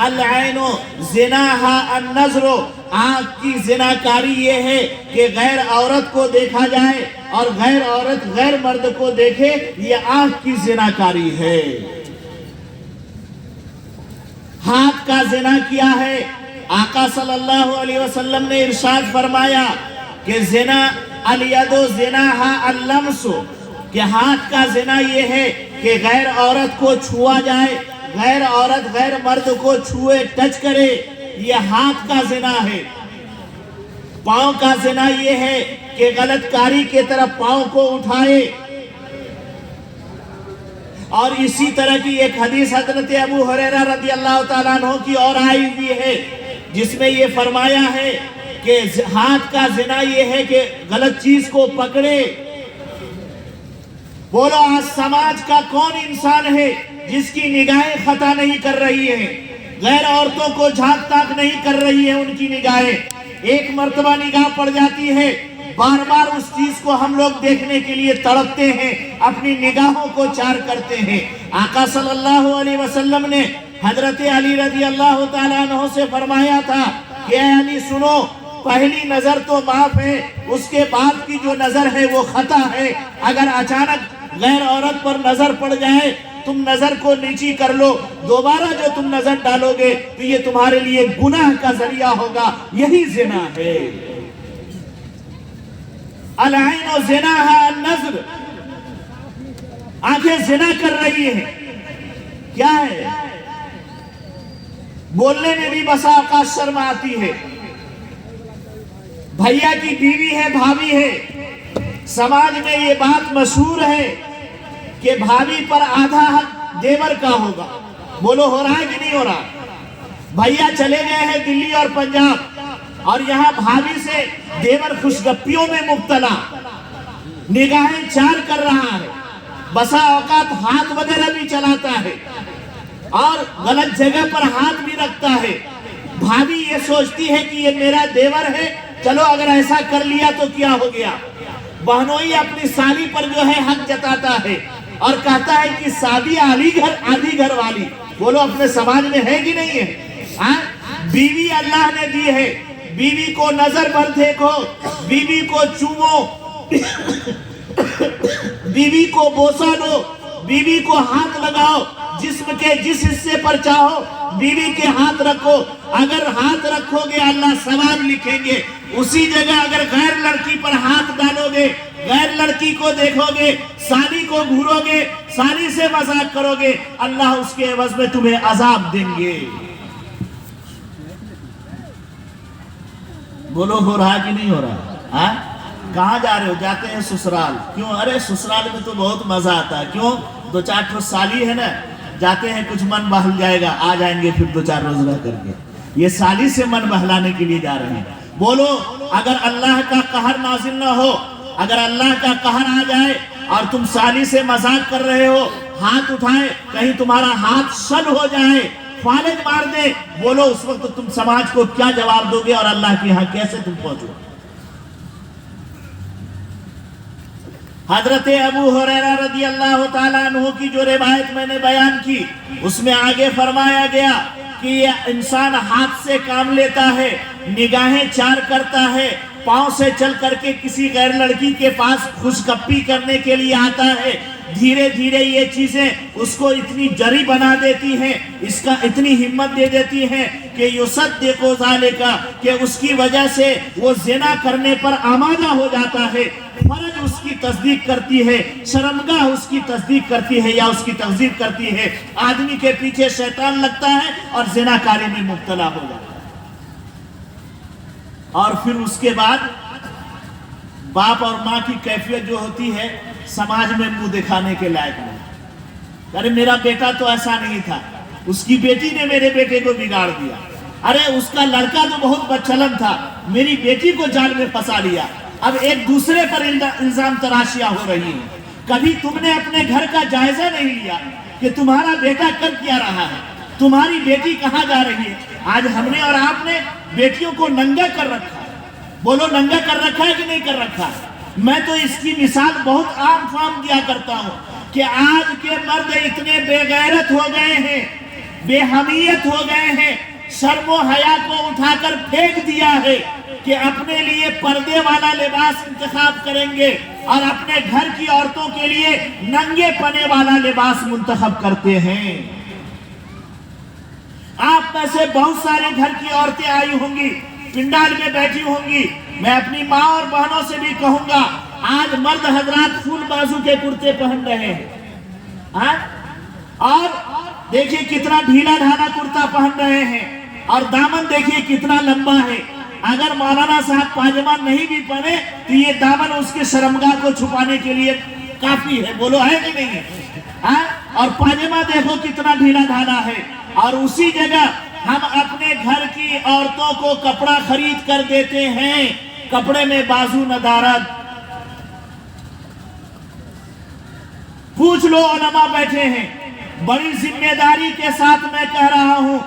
العین زناہا النظر، آنکھ کی زناکاری یہ ہے کہ غیر عورت کو دیکھا جائے اور غیر عورت غیر مرد کو دیکھے، یہ آنکھ کی زناکاری ہے۔ ہاتھ کا زنا کیا ہے؟ آقا صلی اللہ علیہ وسلم نے ارشاد فرمایا کہ زنا الید زناہا اللمس، کہ ہاتھ کا زنا یہ ہے کہ غیر عورت کو چھوا جائے، غیر عورت غیر مرد کو چھوئے، ٹچ کرے، یہ ہاتھ کا زنا ہے۔ پاؤں کا زنا یہ ہے کہ غلط کاری کے طرف پاؤں کو اٹھائے۔ اور اسی طرح کی ایک حدیث حضرت ابو ہریرہ رضی اللہ تعالیٰ عنہ کی اور آئی ہوئی ہے، جس میں یہ فرمایا ہے کہ ہاتھ کا زنا یہ ہے کہ غلط چیز کو پکڑے۔ بولو آج سماج کا کون انسان ہے جس کی نگاہیں خطا نہیں کر رہی ہیں، غیر عورتوں کو جھانک تاک نہیں کر رہی ہیں ان کی نگاہیں؟ ایک مرتبہ نگاہ پڑ جاتی ہے، بار بار اس چیز کو ہم لوگ دیکھنے کے لیے تڑپتے ہیں، اپنی نگاہوں کو چار کرتے ہیں۔ آقا صلی اللہ علیہ وسلم نے حضرت علی رضی اللہ تعالیٰ عنہ سے فرمایا تھا کہ اے علی سنو، پہلی نظر تو معاف ہے، اس کے بعد کی جو نظر ہے وہ خطا ہے۔ اگر اچانک غیر عورت پر نظر پڑ جائے، تم نظر کو نیچی کر لو، دوبارہ جو تم نظر ڈالو گے تو یہ تمہارے لیے گناہ کا ذریعہ ہوگا، یہی زنا ہے۔ العین زناہا النظر، آنکھیں زنا کر رہی ہیں، کیا ہے؟ بولنے میں بھی بسا اوقات شرم آتی ہے۔ بھیا کی بیوی ہے، بھابھی ہے، سماج میں یہ بات مشہور ہے کہ بھابھی پر آدھا حق دیور کا ہوگا۔ بولو ہو رہا ہے کہ نہیں ہو رہا؟ بھیا چلے گئے ہیں دلی اور پنجاب، اور یہاں بھابھی سے دیور خوشگپیوں میں مبتلا، نگاہیں چار کر رہا ہے، بسا اوقات ہاتھ وغیرہ بھی چلاتا ہے اور غلط جگہ پر ہاتھ بھی رکھتا ہے۔ بھابھی یہ سوچتی ہے کہ یہ میرا دیور ہے، چلو اگر ایسا کر لیا تو کیا ہو گیا۔ بہنوئی اپنی سالی پر جو ہے حق جتاتا ہے اور کہتا ہے کہ سادی آدھی گھر والی۔ بولو اپنے سماج میں ہے کہ نہیں ہے؟ بیوی اللہ نے دی ہے، بیوی کو نظر بھر دیکھو، بیوی کو چومو، بیوی کو بوسا دو، بیوی کو ہاتھ لگاؤ، جسم کے جس حصے پر چاہو بیوی کے ہاتھ رکھو۔ اگر ہاتھ رکھو گے اللہ ثواب لکھیں گے، اسی جگہ اگر غیر لڑکی پر ہاتھ ڈالو گے، غیر لڑکی کو دیکھو گے، سالی کو گھورو گے، سالی سے مذاق کرو گے، اللہ اس کے عوض میں تمہیں عذاب دیں گے۔ بولو ہو رہا کہ نہیں ہو رہا؟ کہاں جا رہے ہو؟ جاتے ہیں سسرال۔ کیوں؟ ارے سسرال میں تو بہت مزہ آتا ہے۔ کیوں؟ دو چار ٹھو سالی ہے نا، جاتے ہیں کچھ من بہل جائے گا، آ جائیں گے پھر دو چار روز رہ کر کے۔ یہ سالی سے من بہلانے کے لیے جا رہے ہیں۔ بولو اگر اللہ کا قہر نازل نہ ہو، اگر اللہ کا قہر آ جائے اور تم سالی سے مذاق کر رہے ہو، ہاتھ اٹھائے، کہیں تمہارا ہاتھ شل ہو جائے، فالج مار دے، بولو اس وقت تم سماج کو کیا جواب دو گے اور اللہ کے ہاں کیسے تم پہنچو؟ حضرت ابو ہریرہ رضی اللہ تعالیٰ عنہ کی جو روایت میں نے بیان کی، اس میں آگے فرمایا گیا کہ یہ انسان ہاتھ سے کام لیتا ہے، نگاہیں چار کرتا ہے، پاؤں سے چل کر کے کسی غیر لڑکی کے پاس خوشگپی کرنے کے لیے آتا ہے۔ دھیرے دھیرے یہ چیزیں اس کو اتنی جری بنا دیتی ہیں، اس کا اتنی ہمت دے دیتی ہیں کہ یصدق ذالک، کہ اس کی وجہ سے وہ زنا کرنے پر آمادہ ہو جاتا ہے۔ فرج اس کی تصدیق کرتی ہے، شرمگاہ اس کی تصدیق کرتی ہے یا اس کی تکذیب کرتی ہے، آدمی کے پیچھے شیطان لگتا ہے اور زنا کاری میں مبتلا ہو جاتا ہے۔ اور پھر اس کے بعد باپ اور ماں کی کیفیت جو ہوتی ہے سماج میں منہ دکھانے کے لائق نہیں۔ ارے میرا بیٹا تو ایسا نہیں تھا، اس کی بیٹی نے میرے بیٹے کو بگاڑ دیا، ارے اس کا لڑکا تو بہت بدچلن تھا، میری بیٹی کو جال میں پھنسا لیا۔ اب ایک دوسرے پر الزام تراشیاں ہو رہی ہیں۔ کبھی تم نے اپنے گھر کا جائزہ نہیں لیا کہ تمہارا بیٹا کر کیا رہا ہے، تمہاری بیٹی کہاں جا رہی ہے۔ آج ہم نے اور آپ نے بیٹیوں کو ننگا کر رکھا ہے۔ بولو ننگا کر رکھا ہے کہ نہیں کر رکھا ہے؟ میں تو اس کی مثال بہت عام فام دیا کرتا ہوں کہ آج کے مرد اتنے بے غیرت ہو گئے ہیں بے حمیت ہو گئے ہیں، شرم و حیا کو اٹھا کر پھینک دیا ہے کہ اپنے لیے پردے والا لباس انتخاب کریں گے اور اپنے گھر کی عورتوں کے لیے ننگے پنے والا لباس منتخب کرتے ہیں۔ آپ میں سے بہت سارے گھر کی عورتیں آئی ہوں گی، پنڈال میں بیٹھی ہوں گی، میں اپنی ماں اور بہنوں سے بھی کہوں گا، آج مرد حضرات فول بازو کے کرتے پہن رہے ہیں اور دیکھیے کتنا ڈھیلا ڈھالا کرتا پہن رہے ہیں اور دامن دیکھیے کتنا لمبا ہے۔ اگر مولانا صاحب پاجامہ نہیں بھی پہنے تو یہ دامن اس کے شرمگاہ کو چھپانے کے لیے کافی ہے، بولو ہے کہ نہیں ہے؟ اور پاجامہ دیکھو کتنا ڈھیلا ڈھالا ہے، اور اسی جگہ ہم اپنے گھر کی عورتوں کو کپڑا خرید کر دیتے ہیں، کپڑے میں بازو ندارت۔ پوچھ لو علماء بیٹھے ہیں، بڑی ذمہ داری کے ساتھ میں کہہ رہا ہوں،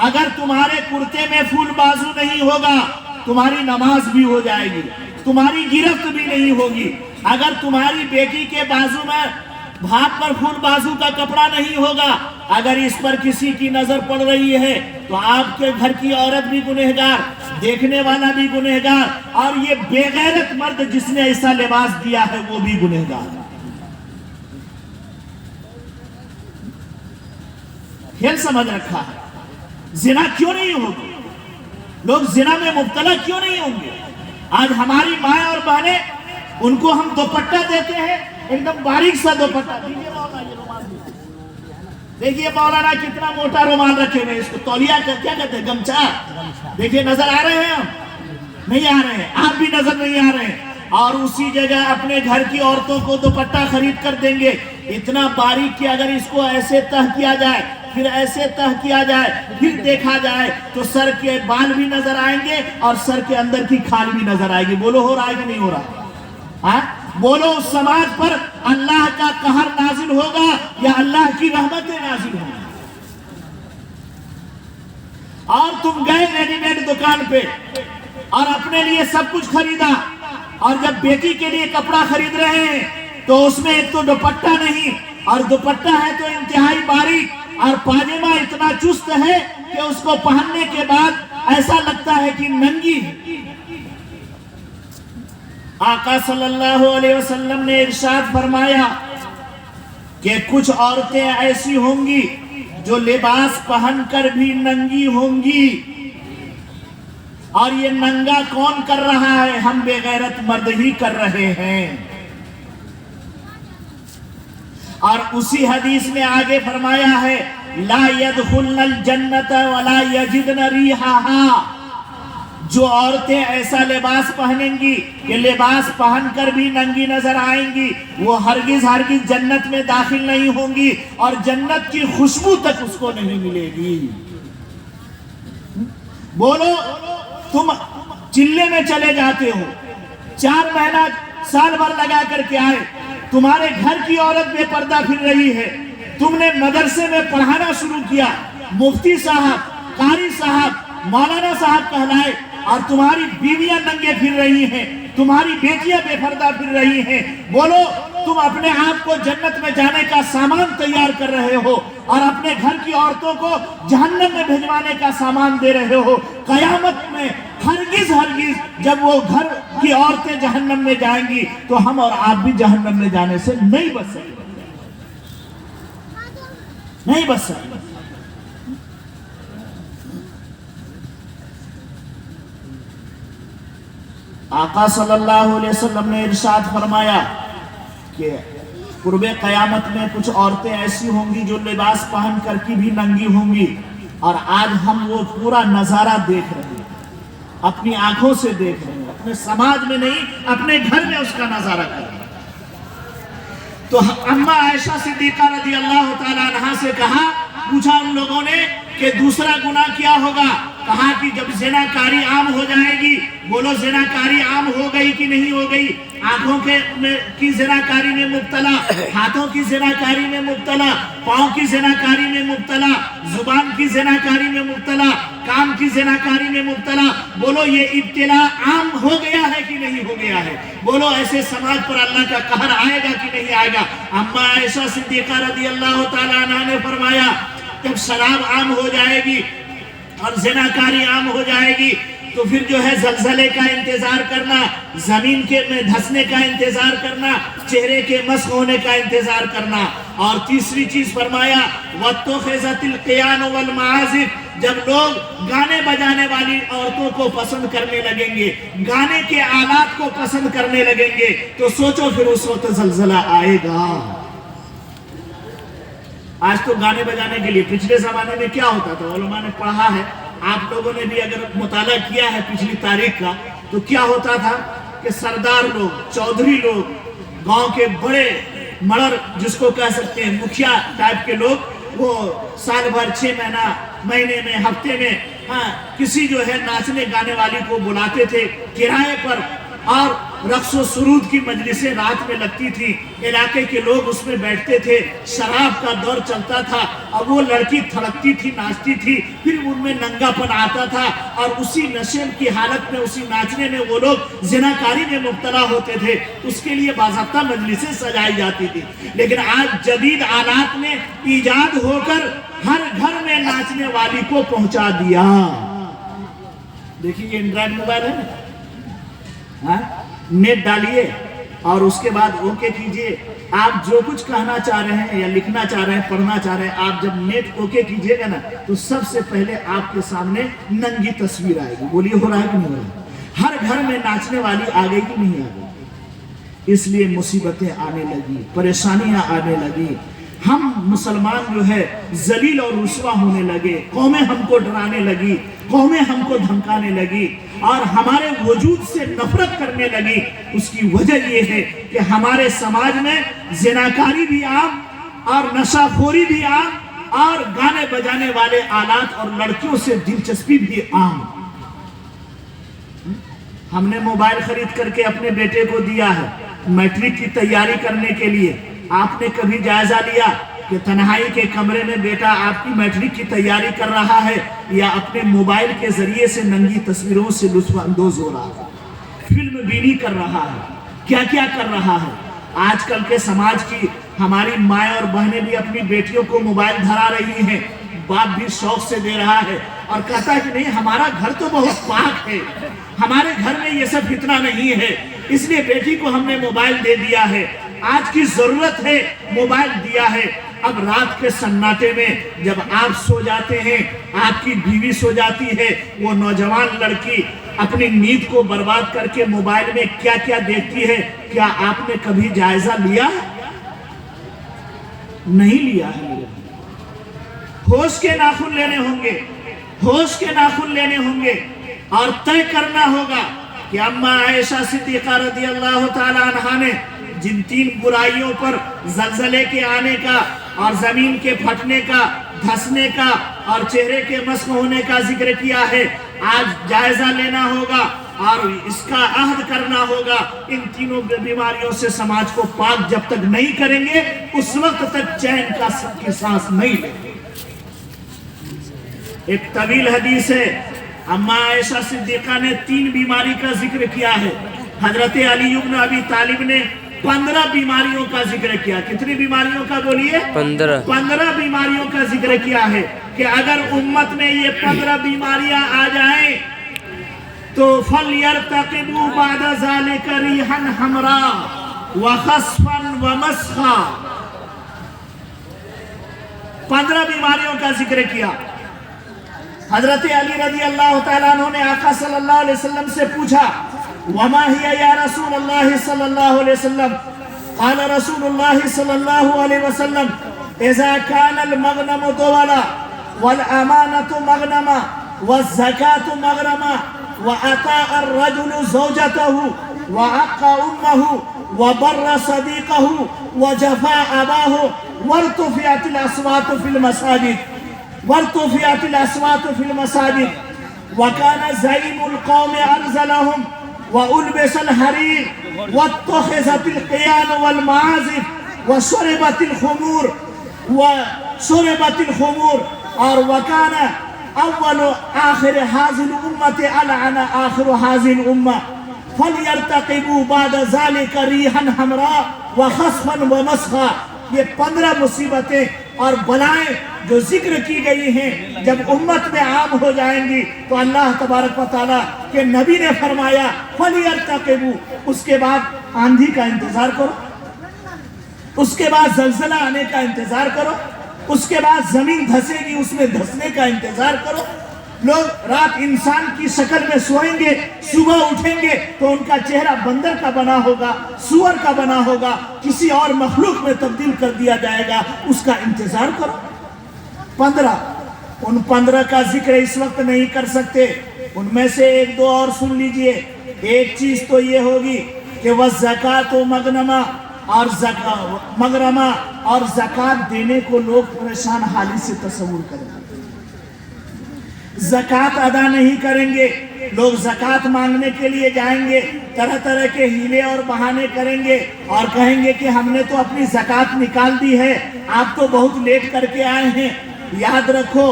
اگر تمہارے کرتے میں پھول بازو نہیں ہوگا تمہاری نماز بھی ہو جائے گی، تمہاری گرفت بھی نہیں ہوگی۔ اگر تمہاری بیٹی کے بازو میں بھاپ پر پھول بازو کا کپڑا نہیں ہوگا، اگر اس پر کسی کی نظر پڑ رہی ہے تو آپ کے گھر کی عورت بھی گنہگار، دیکھنے والا بھی گنہگار، اور یہ بے غیرت مرد جس نے ایسا لباس دیا ہے وہ بھی گنہگار۔ کھیل سمجھ رکھا ہے؟ زنا کیوں نہیں ہوگی؟ لوگ زنا میں مبتلا کیوں نہیں ہوں گے؟ آج ہماری ماں اور بہنیں، ان کو ہم دوپٹہ دیتے ہیں، ایک دم باریک سا دوپٹہ، دیکھیے مولانا کتنا موٹا رومال رکھے ہوئے، اس کو تولیہ کیا کہتے ہیں، گمچا۔ دیکھیے نظر آ رہے ہیں ہم؟ نہیں آ رہے ہیں، آپ بھی نظر نہیں آ رہے ہیں، اور اسی جگہ اپنے گھر کی عورتوں کو دوپٹہ خرید کر دیں گے، اتنا باریک کہ اگر اس کو ایسے تہ کیا جائے، پھر ایسے تہ کیا جائے، پھر دیکھا جائے تو سر کے بال بھی نظر آئیں گے اور سر کے اندر کی کھال بھی نظر آئے گی۔ بولو ہو رہا ہے کہ نہیں ہو رہا؟ بولو اس سماج پر اللہ کا قہر نازل ہوگا یا اللہ کی رحمتیں نازل ہوں گی؟ اور تم گئے ریڈی میڈ دکان پہ اور اپنے لیے سب کچھ خریدا، اور جب بیٹی کے لیے کپڑا خرید رہے ہیں تو اس میں ایک تو دوپٹہ نہیں، اور دوپٹہ ہے تو انتہائی باریک، اور پاجامہ اتنا چست ہے کہ اس کو پہننے کے بعد ایسا لگتا ہے کہ ننگی ہے۔ آقا صلی اللہ علیہ وسلم نے ارشاد فرمایا کہ کچھ عورتیں ایسی ہوں گی جو لباس پہن کر بھی ننگی ہوں گی، اور یہ ننگا کون کر رہا ہے؟ ہم بے غیرت مرد ہی کر رہے ہیں۔ اور اسی حدیث میں آگے فرمایا ہے لا يدخلن الجنت ولا یجدن ریحہا، جو عورتیں ایسا لباس پہنیں گی کہ لباس پہن کر بھی ننگی نظر آئیں گی، وہ ہرگز ہرگز جنت میں داخل نہیں ہوں گی، اور جنت کی خوشبو تک اس کو نہیں ملے گی۔ بولو تم چلے میں چلے جاتے ہو، 4 مہینہ سال بھر لگا کر کے آئے، تمہارے گھر کی عورت بے پردہ پھر رہی ہے، تم نے مدرسے میں پڑھانا شروع کیا، مفتی صاحب، قاری صاحب، مولانا صاحب کہلائے، اور تمہاری بیویاں ننگے پھر رہی ہیں، تمہاری بیٹیاں بے پردہ پھر رہی ہیں، بولو تم اپنے آپ کو جنت میں جانے کا سامان تیار کر رہے ہو اور اپنے گھر کی عورتوں کو جہنم میں بھیجوانے کا سامان دے رہے ہو۔ قیامت میں ہرگز ہرگز جب وہ گھر کی عورتیں جہنم میں جائیں گی تو ہم اور آپ بھی جہنم میں جانے سے نہیں بچ سکتے، نہیں بچ سکتے۔ آقا صلی اللہ علیہ وسلم نے ارشاد فرمایا کہ قرب قیامت میں کچھ عورتیں ایسی ہوں گی جو لباس پہن کر کی بھی ننگی ہوں گی، اور آج ہم وہ پورا نظارہ دیکھ رہے ہیں، اپنی آنکھوں سے دیکھ رہے ہیں، اپنے سماج میں نہیں اپنے گھر میں اس کا نظارہ کر رہے ہیں۔ تو اماں عائشہ صدیقہ رضی اللہ تعالیٰ عنہا سے کہا، پوچھا ان لوگوں نے کہ دوسرا گناہ کیا ہوگا؟ کہا کہ جب زناکاری عام ہو جائے گی۔ بولو زناکاری عام ہو گئی کہ نہیں ہو گئی؟ آنکھوں کی زناکاری میں مبتلا، ہاتھوں کی زناکاری میں مبتلا، پاؤں کی زناکاری میں مبتلا، زبان کی زناکاری میں مبتلا، کام کی زناکاری میں مبتلا۔ بولو یہ ابتلا عام ہو گیا ہے کہ نہیں ہو گیا ہے؟ بولو ایسے سماج پر اللہ کا قہر آئے گا کہ نہیں آئے گا؟ اماں عائشہ صدیقہ رضی اللہ تعالیٰ عنہ نے فرمایا جب شراب عام ہو جائے گی اور زناکاری عام ہو جائے گی تو پھر جو ہے زلزلے کا انتظار کرنا، زمین کے میں دھسنے کا انتظار کرنا، چہرے کے مسخ ہونے کا انتظار کرنا۔ اور تیسری چیز فرمایا وَاتُّخِذَتِ الْقِيَانُ وَالْمَعَازِفُ، جب لوگ گانے بجانے والی عورتوں کو پسند کرنے لگیں گے، گانے کے آلات کو پسند کرنے لگیں گے، تو سوچو پھر اس وقت زلزلہ آئے گا۔ آج تو گانے بجانے کے لیے، پچھلے زمانے میں کیا ہوتا تھا؟ علماء نے پڑھا ہے، آپ لوگوں نے بھی اگر مطالعہ کیا ہے پچھلی تاریخ کا، تو کیا ہوتا تھا کہ سردار لوگ، چودھری لوگ، گاؤں کے بڑے مڑر جس کو کہہ سکتے ہیں مکھیا ٹائپ کے لوگ، وہ سال بھر 6 مہینے میں، ہفتے میں کسی جو ہے ناچنے گانے والی کو بلاتے تھے کرائے پر، اور رقص و سرود کی مجلسیں رات میں لگتی تھی، علاقے کے لوگ اس میں بیٹھتے تھے، شراب کا دور چلتا تھا، اور وہ لڑکی تھڑکتی تھی، ناچتی تھی، پھر ان میں ننگا پن آتا تھا، اور اسی نشے کی حالت میں، اسی ناچنے میں وہ لوگ زناکاری میں مبتلا ہوتے تھے۔ اس کے لیے باضابطہ مجلسیں سجائی جاتی تھی۔ لیکن آج جدید آلات نے ایجاد ہو کر ہر گھر میں ناچنے والی کو پہنچا دیا۔ دیکھیے یہ اینڈرائڈ موبائل ہے نا، نیٹ ڈالیے اور اس کے بعد اوکے کیجئے، آپ جو کچھ کہنا چاہ رہے ہیں یا لکھنا چاہ رہے ہیں، پڑھنا چاہ رہے ہیں، آپ جب نیٹ اوکے کیجئے گا نا تو سب سے پہلے آپ کے سامنے ننگی تصویر آئے گی۔ بولیے ہو رہا ہے کہ نہیں ہو رہا ہے؟ ہر گھر میں ناچنے والی آ گئی کہ نہیں آ گئی؟ اس لیے مصیبتیں آنے لگی، پریشانیاں آنے لگی، ہم مسلمان جو ہے ذلیل اور رسوا ہونے لگے، قومیں ہم کو ڈرانے لگی، قومیں ہم کو دھمکانے لگی، اور ہمارے وجود سے نفرت کرنے لگی۔ اس کی وجہ یہ ہے کہ ہمارے سماج میں زناکاری بھی عام، اور نشہ خوری بھی عام، اور گانے بجانے والے آلات اور لڑکیوں سے دلچسپی بھی عام۔ ہم نے موبائل خرید کر کے اپنے بیٹے کو دیا ہے میٹرک کی تیاری کرنے کے لیے۔ آپ نے کبھی جائزہ لیا کہ تنہائی کے کمرے میں بیٹا آپ کی میٹرک کی تیاری کر رہا ہے یا اپنے موبائل کے ذریعے سے ننگی تصویروں سے لطف اندوز ہو رہا ہے، فلم بینی کر رہا ہے، کیا کیا کر رہا ہے؟ آج کل کے سماج کی ہماری مائیں اور بہنیں بھی اپنی بیٹیوں کو موبائل دھرا رہی ہیں، باپ بھی شوق سے دے رہا ہے اور کہتا ہے کہ نہیں ہمارا گھر تو بہت پاک ہے، ہمارے گھر میں یہ سب فتنہ نہیں ہے، اس لیے بیٹی کو ہم نے موبائل دے دیا ہے، آج کی ضرورت ہے موبائل دیا ہے۔ اب رات کے سناٹے میں جب آپ سو جاتے ہیں، آپ کی بیوی سو جاتی ہے، وہ نوجوان لڑکی اپنی نیند کو برباد کر کے موبائل میں کیا کیا دیکھتی ہے، کیا آپ نے کبھی جائزہ لیا؟ نہیں لیا ہے میرے بھائی۔ ہوش کے ناخن لینے ہوں گے، ہوش کے ناخن لینے ہوں گے، اور طے کرنا ہوگا کہ اماں عائشہ صدیقہ رضی اللہ تعالی عنہا نے جن 3 برائیوں پر زلزلے کے آنے کا اور زمین کے پھٹنے کا، دھسنے کا اور چہرے کے مسخ ہونے کا ذکر کیا ہے، آج جائزہ لینا ہوگا اور اس کا عہد کرنا ہوگا۔ ان تینوں بیماریوں سے سماج کو پاک جب تک نہیں کریں گے اس وقت تک چین کا سانس نہیں لیں گے۔ ایک طویل حدیث ہے، اماں عائشہ صدیقہ نے 3 بیماری کا ذکر کیا ہے، حضرت علی بن ابی طالب نے 15 بیماریوں کا ذکر کیا۔ کتنی بیماریوں کا بولیے؟ 15 بیماریوں کا ذکر کیا ہے کہ اگر امت میں یہ 15 بیماریاں آ جائیں تو فَلْيَرْتَقِبُوا بَعْدَ ذَلِكَ رِيحًا حَمْرَاءَ وَخَسْفًا وَمَسْخًا۔ 15 بیماریوں کا ذکر کیا۔ حضرت علی رضی اللہ تعالیٰ عنہ نے آقا صلی اللہ علیہ وسلم سے پوچھا وما هي يا رسول الله صلى الله عليه وسلم؟ قال رسول الله صلى الله عليه وسلم إذا كان المغنم دولا والأمانة مغنما والزكاة مغرما وأطاع الرجل زوجته وعق أمه وبر صديقه وجفا أباه وارتفعت الأصوات في المساجد وكان زعيم القوم أنزلهم وألبس الحرير واتخذت القيان والمعازف وشربت الخمور اور وكان أول آخر هذه الأمة ألعن آخر هذه الأمة فليرتقبوا بعد ذلك ريحا حمراء وخسفا ومسخا۔ یہ 15 مصیبتیں اور بلائیں جو ذکر کی گئی ہیں جب امت میں عام ہو جائیں گی تو اللہ تبارک و تعالیٰ کے نبی نے فرمایا فَلْيَرْتَقِبُوا، اس کے بعد آندھی کا انتظار کرو، اس کے بعد زلزلہ آنے کا انتظار کرو، اس کے بعد زمین دھسے گی اس میں دھسنے کا انتظار کرو۔ لوگ رات انسان کی شکل میں سوئیں گے، صبح اٹھیں گے تو ان کا چہرہ بندر کا بنا ہوگا، سور کا بنا ہوگا، کسی اور مخلوق میں تبدیل کر دیا جائے گا، اس کا انتظار کرو۔ 15 ان 15 کا ذکر اس وقت نہیں کر سکتے، ان میں سے ایک دو اور سن لیجئے۔ ایک چیز تو یہ ہوگی کہ وَالزَّكَاةُ مَغْنَمًا، اور مغرمہ اور زکوٰۃ دینے کو لوگ پریشان حالی سے تصور کریں گے، زکوٰۃ ادا نہیں کریں گے، لوگ زکوٰۃ مانگنے کے لیے جائیں گے، طرح طرح کے ہیلے اور بہانے کریں گے اور کہیں گے کہ ہم نے تو اپنی زکوٰۃ نکال دی ہے، آپ تو بہت لیٹ کر کے آئے ہیں۔ یاد رکھو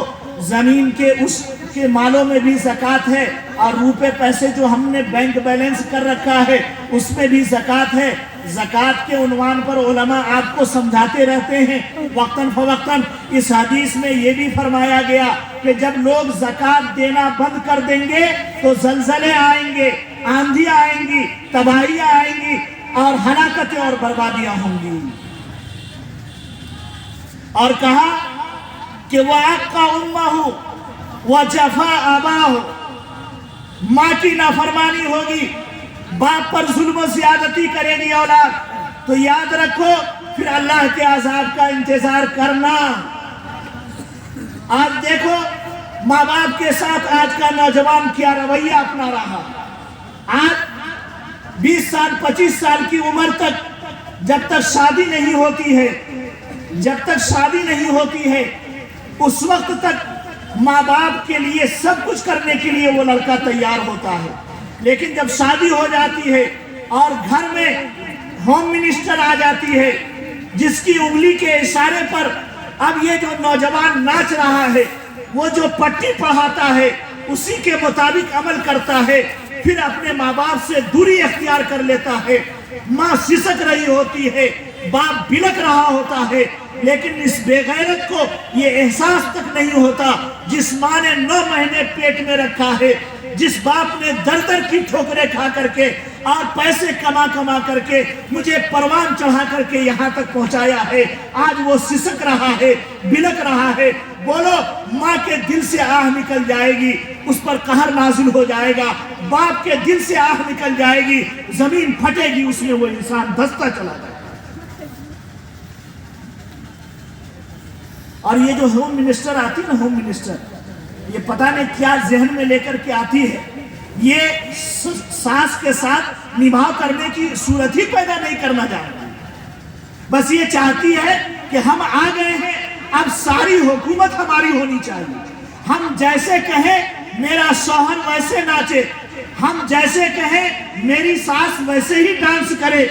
زمین کے اس کے مالوں میں بھی زکوٰۃ ہے، اور روپے پیسے جو ہم نے بینک بیلنس کر رکھا ہے اس میں بھی زکوٰۃ ہے۔ زکوٰۃ کے عنوان پر علماء آپ کو سمجھاتے رہتے ہیں وقتاً فوقتاً۔ اس حدیث میں یہ بھی فرمایا گیا کہ جب لوگ زکوٰۃ دینا بند کر دیں گے تو زلزلے آئیں گے، آندھیاں آئیں گی، تباہیاں آئیں گی اور ہلاکتیں اور بربادیاں ہوں گی۔ اور کہا کہ وَعَقَّ أُمَّهُ وَجَفَا أَبَاهُ، ماں کی نافرمانی ہوگی، باپ پر ظلم و زیادتی کرے گی اولاد، تو یاد رکھو پھر اللہ کے عذاب کا انتظار کرنا۔ آج دیکھو ماں باپ کے ساتھ آج کا نوجوان کیا رویہ اپنا رہا۔ آج 20 سال 25 سال کی عمر تک جب تک شادی نہیں ہوتی ہے، اس وقت تک ماں باپ کے لیے سب کچھ کرنے کے لیے وہ لڑکا تیار ہوتا ہے، لیکن جب شادی ہو جاتی ہے اور گھر میں ہوم منسٹر آ جاتی ہے جس کی انگلی کے اشارے پر اب یہ جو نوجوان ناچ رہا ہے، وہ جو پٹی پڑھاتا ہے اسی کے مطابق عمل کرتا ہے، پھر اپنے ماں باپ سے دوری اختیار کر لیتا ہے۔ ماں سسک رہی ہوتی ہے، باپ بلک رہا ہوتا ہے، لیکن اس بے غیرت کو یہ احساس تک نہیں ہوتا جس ماں نے 9 مہینے پیٹ میں رکھا ہے، جس باپ نے در در کی ٹھوکریں کھا کر کے اور پیسے کما کر کے مجھے پروان چڑھا کر کے یہاں تک پہنچایا ہے، آج وہ سسک رہا ہے، بلک رہا ہے۔ بولو ماں کے دل سے آہ نکل جائے گی، اس پر قہر نازل ہو جائے گا، باپ کے دل سے آہ نکل جائے گی، زمین پھٹے گی، اس میں وہ انسان دھستا چلا جائے گا۔ اور یہ جو ہوم منسٹر آتی ہے نا، ہوم منسٹر، یہ پتہ نہیں کیا ذہن میں لے کر کے آتی ہے، یہ ساس کے ساتھ نبھاؤ کرنے کی صورت ہی پیدا نہیں کرنا چاہتی، بس یہ چاہتی ہے کہ ہم آ گئے ہیں، اب ساری حکومت ہماری ہونی چاہیے، ہم جیسے کہیں میرا شوہر ویسے ناچے، ہم جیسے کہیں میری ساس ویسے ہی ڈانس کرے،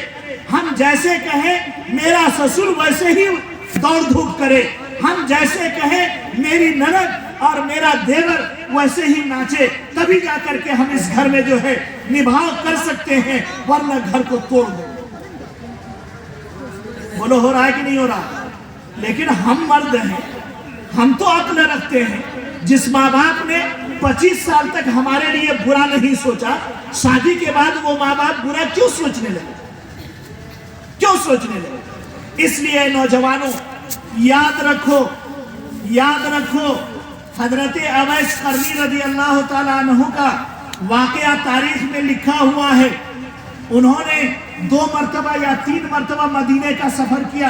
ہم جیسے کہیں میرا سسر ویسے ہی دوڑ دھوپ کرے، ہم جیسے کہیں میری نند اور میرا دیور ویسے ہی ناچے، تبھی جا کر کے ہم اس گھر میں جو ہے نبھاؤ کر سکتے ہیں، ورنہ گھر کو توڑ دیں۔ بولو ہو رہا ہے کہ نہیں ہو رہا؟ لیکن ہم مرد ہیں، ہم تو عقل رکھتے ہیں، جس ماں باپ نے 25 سال تک ہمارے لیے برا نہیں سوچا، شادی کے بعد وہ ماں باپ برا کیوں سوچنے لگے؟ اس لیے نوجوانوں یاد رکھو حضرت اویس قرنی رضی اللہ تعالیٰ عنہ کا واقعہ تاریخ میں لکھا ہوا ہے۔ انہوں نے 2 مرتبہ یا 3 مرتبہ مدینے کا سفر کیا،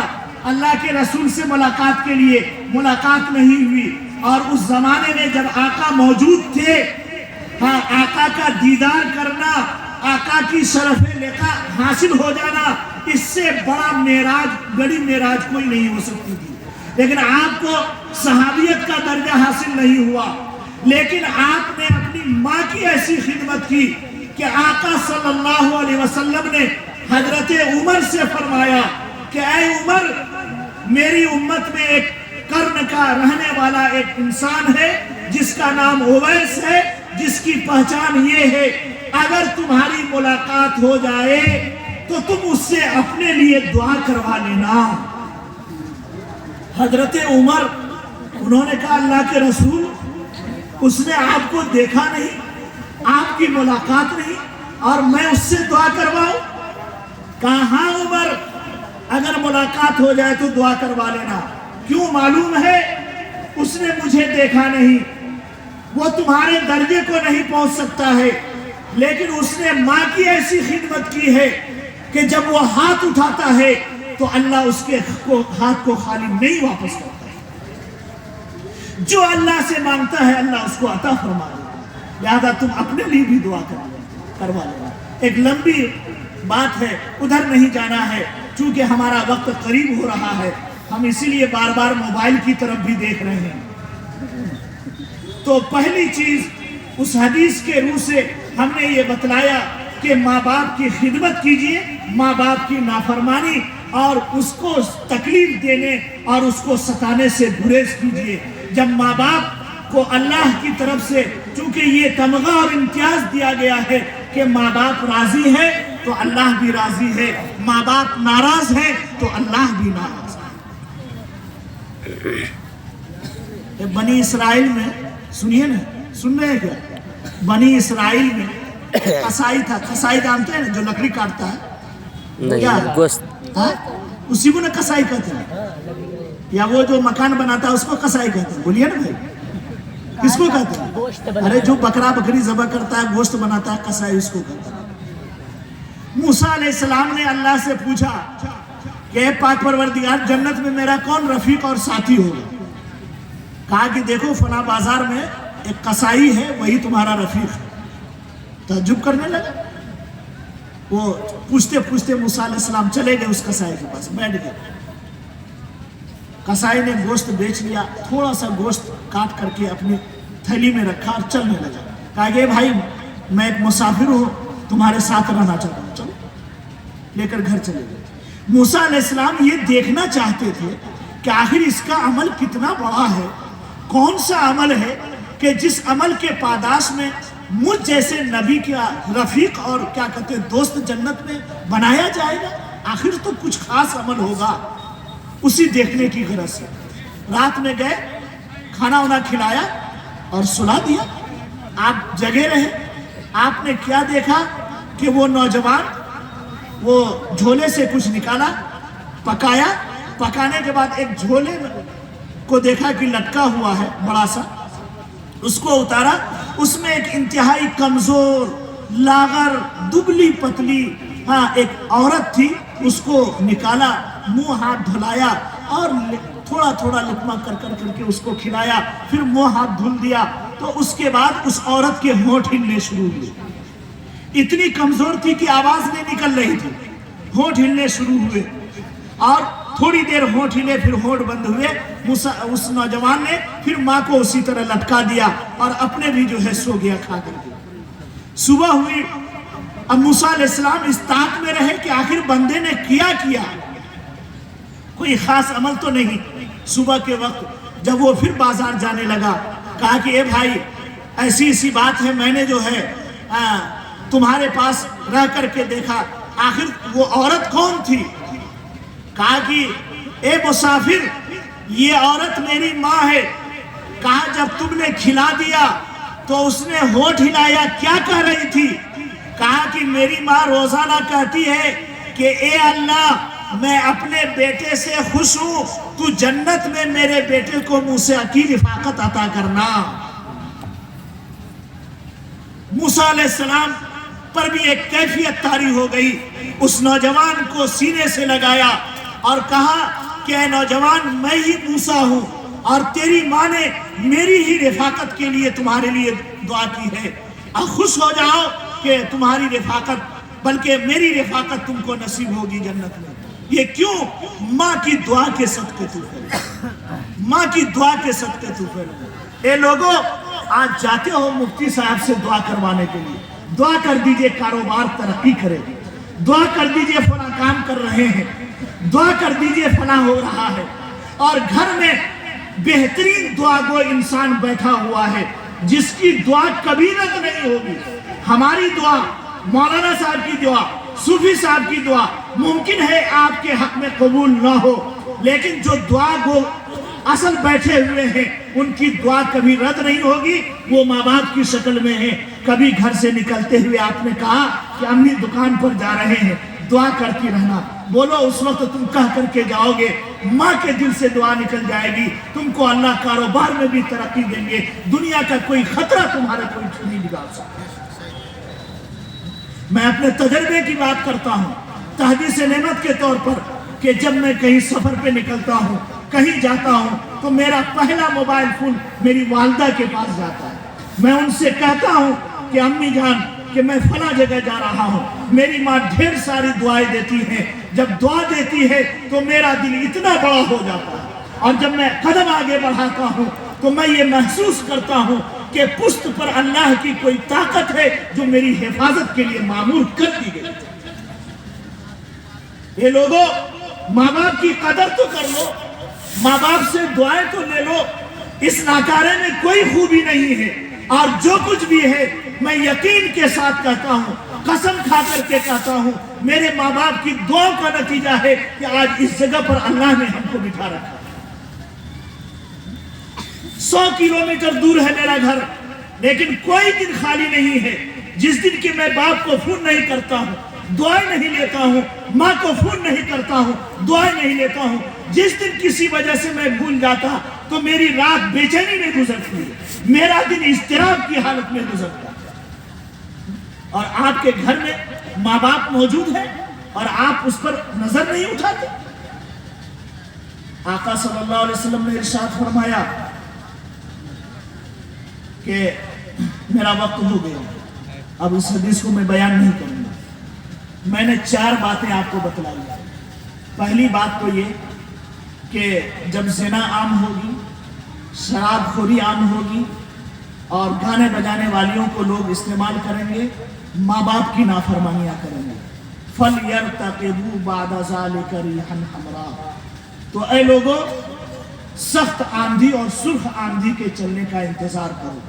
اللہ کے رسول سے ملاقات کے لیے، ملاقات نہیں ہوئی، اور اس زمانے میں جب آقا موجود تھے، ہاں آقا کا دیدار کرنا، آقا کی شرف لقاء حاصل ہو جانا، اس سے بڑی معراج کوئی نہیں ہو سکتی تھی، لیکن آپ کو صحابیت کا درجہ حاصل نہیں ہوا، لیکن آپ نے اپنی ماں کی ایسی خدمت کی کہ آقا صلی اللہ علیہ وسلم نے حضرت عمر سے فرمایا کہ اے عمر، میری امت میں ایک قرن کا رہنے والا ایک انسان ہے جس کا نام اویس ہے، جس کی پہچان یہ ہے اگر تمہاری ملاقات ہو جائے تو تم اس سے اپنے لیے دعا کروا لینا۔ حضرت عمر انہوں نے کہا اللہ کے رسول اس نے آپ کو دیکھا نہیں, آپ کی ملاقات نہیں, اور میں اس سے دعا کرواؤں؟ کہا ہاں عمر, اگر ملاقات ہو جائے تو دعا کروا لینا. کیوں؟ معلوم ہے اس نے مجھے دیکھا نہیں, وہ تمہارے درجے کو نہیں پہنچ سکتا ہے, لیکن اس نے ماں کی ایسی خدمت کی ہے کہ جب وہ ہاتھ اٹھاتا ہے تو اللہ اس کے ہاتھ کو خالی نہیں واپس کرتا ہے. جو اللہ سے مانگتا ہے اللہ اس کو عطا فرما دیتا ہے. لہذا تم اپنے لیے بھی دعا کروا لینا. ایک لمبی بات ہے, ادھر نہیں جانا ہے چونکہ ہمارا وقت قریب ہو رہا ہے, ہم اسی لیے بار بار موبائل کی طرف بھی دیکھ رہے ہیں. تو پہلی چیز اس حدیث کے روح سے ہم نے یہ بتلایا کہ ماں باپ کی خدمت کیجئے, ماں باپ کی نافرمانی اور اس کو تکلیف دینے اور اس کو ستانے سے گریز کیجئے. جب ماں باپ کو اللہ کی طرف سے چونکہ یہ تمغہ اور امتیاز دیا گیا ہے کہ ماں باپ راضی ہے تو اللہ بھی راضی ہے, ماں باپ ناراض ہے تو اللہ بھی ناراض ہے. بنی اسرائیل میں سنیے نا, سن رہے ہیں کیا؟ بنی اسرائیل میں قصائی تھا. قصائی جانتے ہیں نا جو لکڑی کاٹتا ہے, کیا گوشت, اسی کو نا قصائی کہتے ہیں, یا وہ جو مکان بناتا ہے اس کو قصائی کہتے ہیں. بولیے نا بھائی, کس کو کہتے ہیں؟ ارے جو بکرا بکری ذبح کرتا ہے گوشت بناتا ہے قصائی اس کو کہتے ہیں. موسیٰ علیہ السلام نے اللہ سے پوچھا کہ اے پاک پروردگار جنت میں میرا کون رفیق اور ساتھی ہوگا؟ کہا کہ دیکھو فلاں بازار میں ایک قصائی ہے وہی تمہارا رفیق ہے. تعجب کرنے لگا. وہ پوچھتے پوچھتے موسیٰ علیہ السلام چلے گئے اس قصائی کے پاس, بیٹھ گئے. قصائی نے گوشت بیچ لیا, تھوڑا سا گوشت کاٹ کر کے اپنی تھیلی میں رکھا اور چلنے لگا. کہا کہ بھائی میں ایک مسافر ہوں, تمہارے ساتھ رہنا چاہتا ہوں, چلو. لے کر گھر چلے گئے. موسیٰ علیہ السلام یہ دیکھنا چاہتے تھے کہ آخر اس کا عمل کتنا بڑا ہے, کون سا عمل ہے کہ جس عمل کے پاداش میں مجھ جیسے نبی کا رفیق اور کیا کہتے ہیں دوست جنت میں بنایا جائے گا. آخر تو کچھ خاص عمل ہوگا, اسی دیکھنے کی غرض سے رات میں گئے, کھانا وانا کھلایا اور سلا دیا. آپ جگے رہے. آپ نے کیا دیکھا کہ وہ نوجوان وہ جھولے سے کچھ نکالا, پکایا. پکانے کے بعد ایک جھولے کو دیکھا کہ لٹکا ہوا ہے بڑا سا, اس کو اتارا. اس میں ایک انتہائی کمزور لاغر دبلی پتلی ایک عورت تھی, اس کو نکالا, منہ ہاتھ دھلایا اور تھوڑا تھوڑا لقمہ کر کر کے اس کو کھلایا. پھر منہ ہاتھ دھل دیا تو اس کے بعد اس عورت کے ہونٹ ہلنے شروع ہوئے. اتنی کمزور تھی کہ آواز نہیں نکل رہی تھی, ہونٹ ہلنے شروع ہوئے اور تھوڑی دیر ہونٹ ہلے پھر ہونٹ بند ہوئے. اس نوجوان نے پھر ماں کو اسی طرح لٹکا دیا اور اپنے بھی جو ہے سو گیا کھا کر کے. صبح ہوئی. اب موسیٰ علیہ السلام اس طاق میں رہے کہ آخر بندے نے کیا کوئی خاص عمل تو نہیں. صبح کے وقت جب وہ پھر بازار جانے لگا, کہا کہ اے بھائی ایسی بات ہے, میں نے جو ہے تمہارے پاس رہ کر کے دیکھا, آخر وہ عورت کون تھی؟ کہا کہ اے مسافر یہ عورت میری ماں ہے. کہا جب تم نے کھلا دیا تو اس نے ہونٹ ہلایا, کیا کہہ رہی تھی؟ کہا کہ میری ماں روزانہ کہتی ہے کہ اے اللہ میں اپنے بیٹے سے خوش ہوں, تو جنت میں میرے بیٹے کو موسیٰ کی رفاقت عطا کرنا. موسیٰ علیہ السلام پر بھی ایک کیفیت طاری ہو گئی. اس نوجوان کو سینے سے لگایا اور کہا کہ اے نوجوان میں ہی موسیٰ ہوں اور تیری ماں نے میری ہی رفاقت کے لیے تمہارے لیے دعا کی ہے, اور خوش ہو جاؤ کہ تمہاری رفاقت بلکہ میری رفاقت تم کو نصیب ہوگی جنت میں. یہ کیوں؟ ماں کی دعا کے صدقے تو پھر, ماں کی دعا کے صدقے تو پھر. اے لوگوں آج جاتے ہو مفتی صاحب سے دعا کروانے کے لیے, دعا کر دیجئے کاروبار ترقی کرے, دعا کر دیجئے فلاں کام کر رہے ہیں, دعا کر دیجئے فلاں ہو رہا ہے. اور گھر میں بہترین دعا گو انسان بیٹھا ہوا ہے جس کی دعا کبھی رد نہیں ہوگی. ہماری دعا, مولانا صاحب کی دعا, صوفی صاحب کی دعا ممکن ہے آپ کے حق میں قبول نہ ہو, لیکن جو دعا گو اصل بیٹھے ہوئے ہیں، ان کی دعا کبھی رد نہیں ہوگی، وہ ماں باپ کی شکل میں ہیں۔ کبھی گھر سے نکلتے ہوئے آپ نے کہا کہ امی دکان پر جا رہے ہیں، دعا کرتی رہنا، بولو اس وقت تم کہہ کر کے جاؤ گے، ماں کے دل سے دعا نکل جائے گی، تم کو اللہ کاروبار میں بھی ترقی دیں گے، دنیا کا کوئی خطرہ تمہارے کوئی نہیں بگاڑ سکتا۔ میں اپنے تجربے کی بات کرتا ہوں تحدیث نعمت کے طور پر، کہ جب میں کہیں سفر پہ نکلتا ہوں، کہیں جاتا ہوں، تو میرا پہلا موبائل فون میری والدہ کے پاس جاتا ہے۔ میں ان سے کہتا ہوں کہ امی جان کہ میں فلاں جگہ جا رہا ہوں، میری ماں ڈھیر ساری دعائیں دیتی ہیں، جب دعا دیتی ہے تو میرا دل اتنا بڑا ہو جاتا ہے، اور جب میں قدم آگے بڑھاتا ہوں تو میں یہ محسوس کرتا ہوں کہ پشت پر اللہ کی کوئی طاقت ہے جو میری حفاظت کے لیے معمور کر دی گئی۔ یہ لوگوں، ماں باپ کی قدر تو کر لو، ماں باپ سے دعائیں تو لے لو، اس ناکارے میں کوئی خوبی نہیں ہے، اور جو کچھ بھی ہے میں یقین کے ساتھ کہتا ہوں، قسم کھا کر کے کہتا ہوں، میرے ماں باپ کی دعاؤں کا نتیجہ ہے کہ آج اس جگہ پر اللہ نے ہم کو بٹھا رکھا۔ 100 کلومیٹر دور ہے میرا گھر، لیکن کوئی دن خالی نہیں ہے جس دن کہ میں باپ کو فون نہیں کرتا ہوں، دعائیں نہیں لیتا ہوں، ماں کو فون نہیں کرتا ہوں، دعائیں نہیں لیتا ہوں۔ جس دن کسی وجہ سے میں بھول جاتا تو میری رات بے چینی میں گزرتی ہے، میرا دن اضطراب کی حالت میں گزرتا ہے۔ اور آپ کے گھر میں ماں باپ موجود ہیں اور آپ اس پر نظر نہیں اٹھاتے۔ آقا صلی اللہ علیہ وسلم نے ارشاد فرمایا کہ میرا وقت ہو گیا، اب اس حدیث کو میں بیان نہیں کروں گا۔ میں نے 4 باتیں آپ کو بتلائی۔ پہلی بات تو یہ کہ جب زنا عام ہوگی، شراب خوری عام ہوگی، اور گانے بجانے والیوں کو لوگ استعمال کریں گے، ماں باپ کی نافرمانیاں کریں گے، فَلْيَرْتَقِبُوا بَعْدَ ذَلِكَ رِيحًا حَمْرَاءَ، تو اے لوگوں سخت آندھی اور سرخ آندھی کے چلنے کا انتظار کرو۔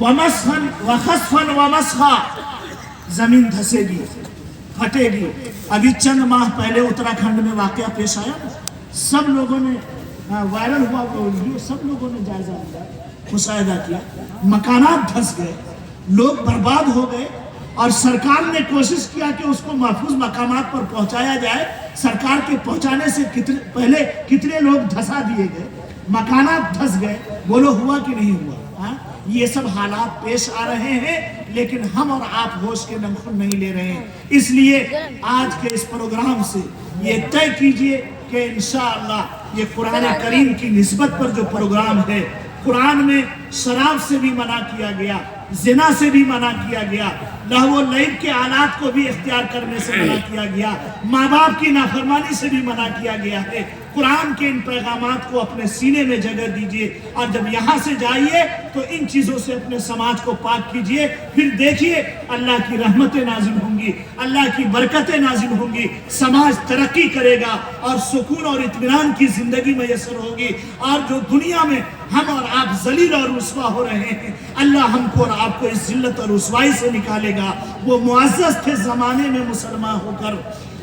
وَخَسْفًا وَمَسْخًا، زمین دھسے گی، پھٹے گی۔ ابھی چند ماہ پہلے اتراکھنڈ میں واقعہ پیش آیا، سب لوگوں نے وائرل ہوا، ویڈیو سب لوگوں نے جائزہ لیا، مشاہدہ کیا، مکانات دھس گئے، لوگ برباد ہو گئے، اور سرکار نے کوشش کیا کہ اس کو محفوظ مقامات پر پہنچایا جائے۔ سرکار کے پہنچانے سے پہلے کتنے لوگ دھسا دیے گئے، مکانات دھس گئے، بولو ہوا کہ نہیں ہوا؟ یہ سب حالات پیش آ رہے ہیں، لیکن ہم اور آپ ہوش کے نمخن نہیں لے رہے ہیں۔ اس لیے آج کے اس پروگرام سے یہ طے کیجئے کہ انشاءاللہ یہ قرآن کریم کی نسبت پر جو پروگرام ہے، قرآن میں شراب سے بھی منع کیا گیا، زنا سے بھی منع کیا گیا، لہو و لعب کے آلات کو بھی اختیار کرنے سے منع کیا گیا، ماں باپ کی نافرمانی سے بھی منع کیا گیا ہے۔ قرآن کے ان پیغامات کو اپنے سینے میں جگہ دیجئے، اور جب یہاں سے جائیے تو ان چیزوں سے اپنے سماج کو پاک کیجئے، پھر دیکھیے اللہ کی رحمتیں نازل ہوں گی، اللہ کی برکتیں نازل ہوں گی، سماج ترقی کرے گا اور سکون اور اطمینان کی زندگی میسر ہوگی۔ اور جو دنیا میں ہم اور آپ ذلیل اور رسوا ہو رہے ہیں، اللہ ہم کو اور آپ کو اس ذلت اور رسوائی سے نکالے گا۔ وہ معزز تھے زمانے میں مسلمان ہو کر،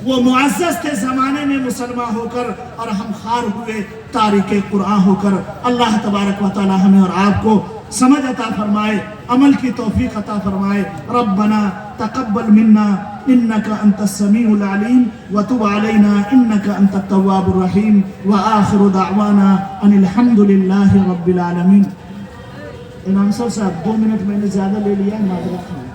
وہ معزز تھے زمانے میں مسلمان ہو کر، اور ہم خار ہوئے تارک قرآن ہو کر۔ اللہ تبارک و تعالی ہمیں اور آپ کو سمجھ عطا فرمائے، عمل کی توفیق عطا فرمائے۔ ربنا تقبل منا انك انت السميع العليم وتب علينا انك انت التواب الرحيم واخر دعوانا ان الحمد لله رب العالمين۔ امام صاحب 2 منٹ میں نے زیادہ لے لیا، معذرت ہے۔